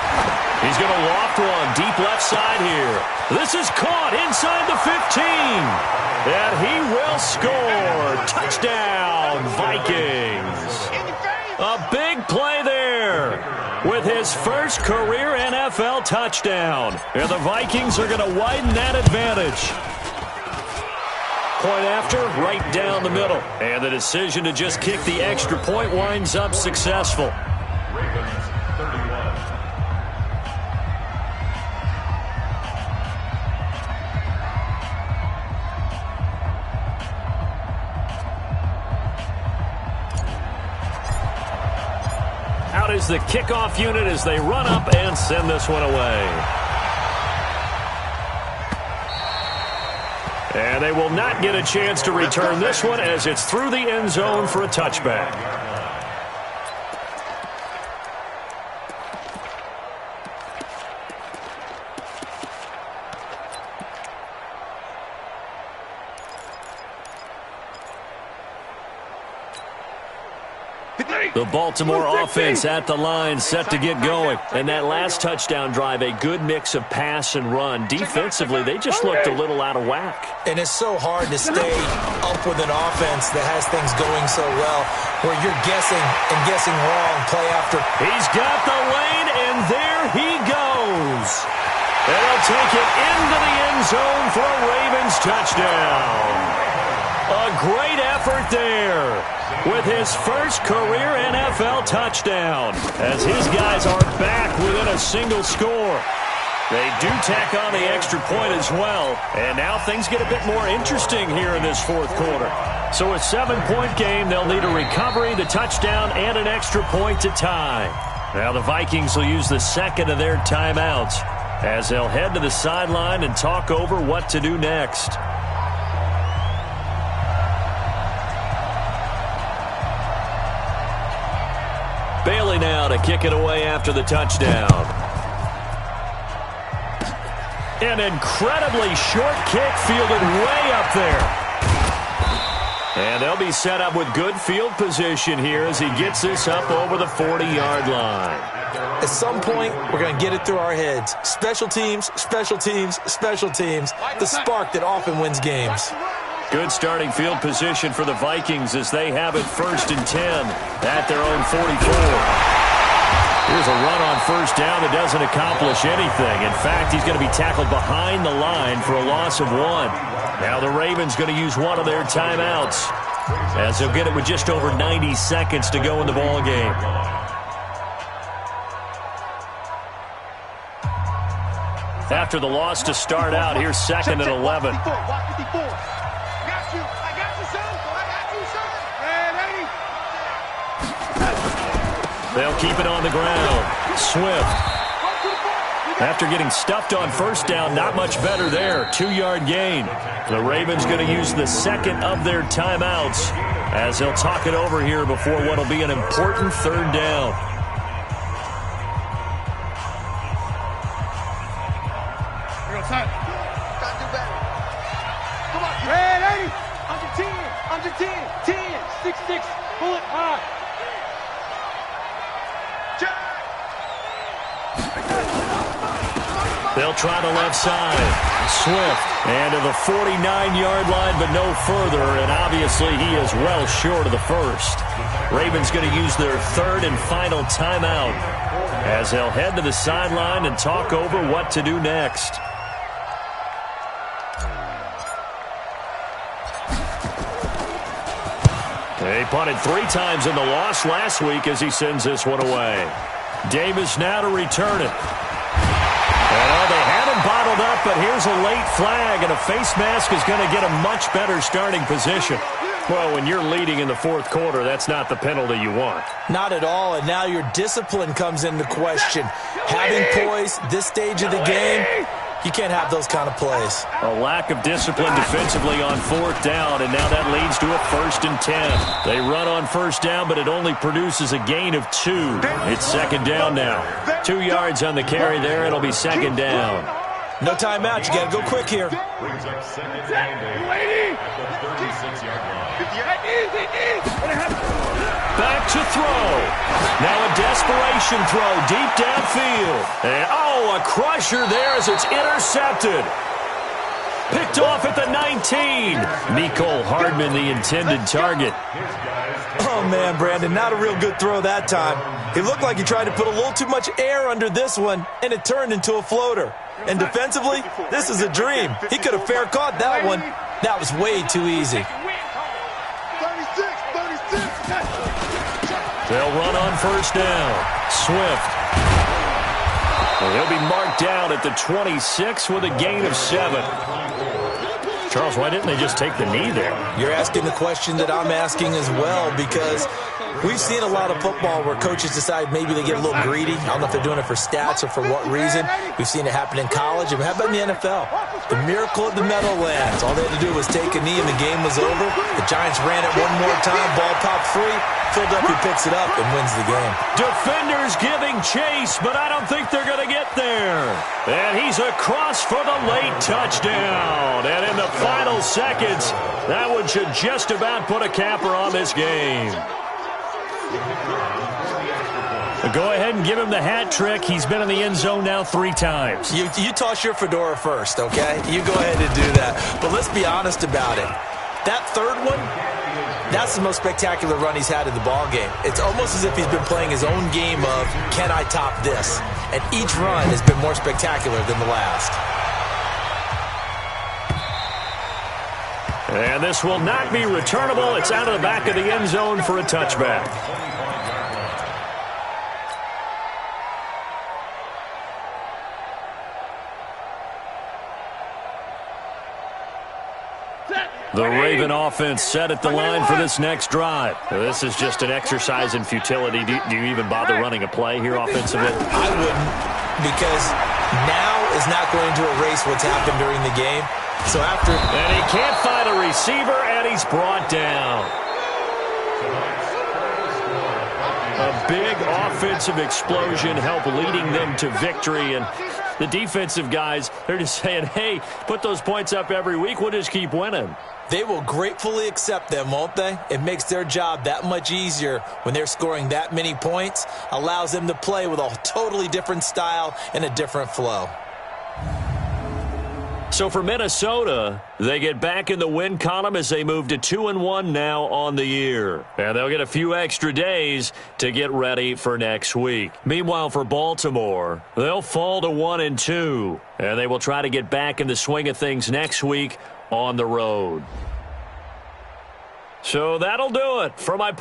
S1: He's going to loft one deep left side here. This is caught inside the 15. And he will score. Touchdown, Vikings. A big play there with his first career NFL touchdown. And the Vikings are going to widen that advantage. Point after, right down the middle. And the decision to just kick the extra point winds up successful.
S4: Ravens 31.
S1: Out is the kickoff unit as they run up and send this one away. And they will not get a chance to return this one as it's through the end zone for a touchback. The Baltimore offense at the line, set to get going. And that last touchdown drive, a good mix of pass and run. Defensively, they just looked a little out of whack.
S3: And it's so hard to stay up with an offense that has things going so well, where you're guessing and guessing wrong play after.
S1: He's got the lane, and there he goes. And he'll take it into the end zone for a Ravens touchdown. A great effort there with his first career NFL touchdown as his guys are back within a single score. They do tack on the extra point as well. And now things get a bit more interesting here in this fourth quarter. So a 7-point game, they'll need a recovery, the touchdown, and an extra point to tie. Now the Vikings will use the second of their timeouts as they'll head to the sideline and talk over what to do next. Bailey now to kick it away after the touchdown. An incredibly short kick fielded way up there. And they'll be set up with good field position here as he gets this up over the 40-yard line.
S3: At some point, we're going to get it through our heads. Special teams, special teams, special teams. The spark that often wins games.
S1: Good starting field position for the Vikings as they have it 1st and 10 at their own 44. Here's a run on first down that doesn't accomplish anything. In fact, he's going to be tackled behind the line for a loss of 1. Now the Ravens going to use one of their timeouts as they'll get it with just over 90 seconds to go in the ball game. After the loss to start out, here's 2nd and 11. They'll keep it on the ground. Swift. After getting stuffed on first down, not much better there. 2-yard gain. The Ravens going to use the second of their timeouts as they'll talk it over here before what will be an important 3rd down.
S6: Come on, red 80. Under 10, 10, 6, pull it high.
S1: They'll try the left side. Swift. And to the 49-yard line, but no further. And obviously he is well short of the first. Ravens going to use their 3rd and final timeout as they'll head to the sideline and talk over what to do next. They punted 3 times in the loss last week as he sends this one away. Davis now to return it. And they had him bottled up, but here's a late flag, and a face mask is going to get a much better starting position. Well, when you're leading in the fourth quarter, that's not the penalty you want.
S3: Not at all, and now your discipline comes into question. Having poise this stage of the game, you can't have those kind of plays.
S1: A lack of discipline defensively on 4th down, and now that leads to a 1st and 10. They run on first down, but it only produces a gain of 2. It's 2nd down now. 2 yards on the carry there. It'll be 2nd down.
S3: No timeout. You got to go quick here.
S4: Brings up 2nd down at the 36-yard line.
S1: Back to throw. Now a desperation throw deep downfield. And, a crusher there as it's intercepted. Picked off at the 19. Mecole Hardman, the intended target.
S3: Oh, man, Brandon, not a real good throw that time. It looked like he tried to put a little too much air under this one, and it turned into a floater. And defensively, this is a dream. He could have fair caught that one. That was way too easy.
S5: 36.
S1: They'll run on first down. Swift. And he'll be marked down at the 26 with a gain of 7. Charles, why didn't they just take the knee there?
S3: You're asking the question that I'm asking as well, because we've seen a lot of football where coaches decide maybe they get a little greedy. I don't know if they're doing it for stats or for what reason. We've seen it happen in college. And how about in the NFL? The miracle of the Meadowlands. All they had to do was take a knee and the game was over. The Giants ran it one more time. Ball popped free. Philadelphia picks it up and wins the game.
S1: Defenders giving chase, but I don't think they're going to get there. And he's across for the late touchdown. And in the final seconds, that one should just about put a capper on this game. Go ahead and give him the hat trick. He's been in the end zone now 3 times.
S3: You toss your fedora first, okay? You go ahead and do that. But let's be honest about it. That third one, that's the most spectacular run he's had in the ball game. It's almost as if he's been playing his own game of, can I top this? And each run has been more spectacular than the last.
S1: And this will not be returnable. It's out of the back of the end zone for a touchback. The Raven offense set at the line for this next drive.
S2: This is just an exercise in futility. Do you even bother running a play here offensively?
S3: I wouldn't, because now is not going to erase what's happened during the game. So after...
S2: And he can't find a receiver, and he's brought down.
S1: A big offensive explosion helped leading them to victory, and the defensive guys, they're just saying, hey, put those points up every week, we'll just keep winning.
S3: They will gratefully accept them, won't they? It makes their job that much easier when they're scoring that many points, allows them to play with a totally different style and a different flow.
S1: So for Minnesota, they get back in the win column as they move to 2-1 now on the year. And they'll get a few extra days to get ready for next week. Meanwhile, for Baltimore, they'll fall to 1-2. And they will try to get back in the swing of things next week on the road. So that'll do it for my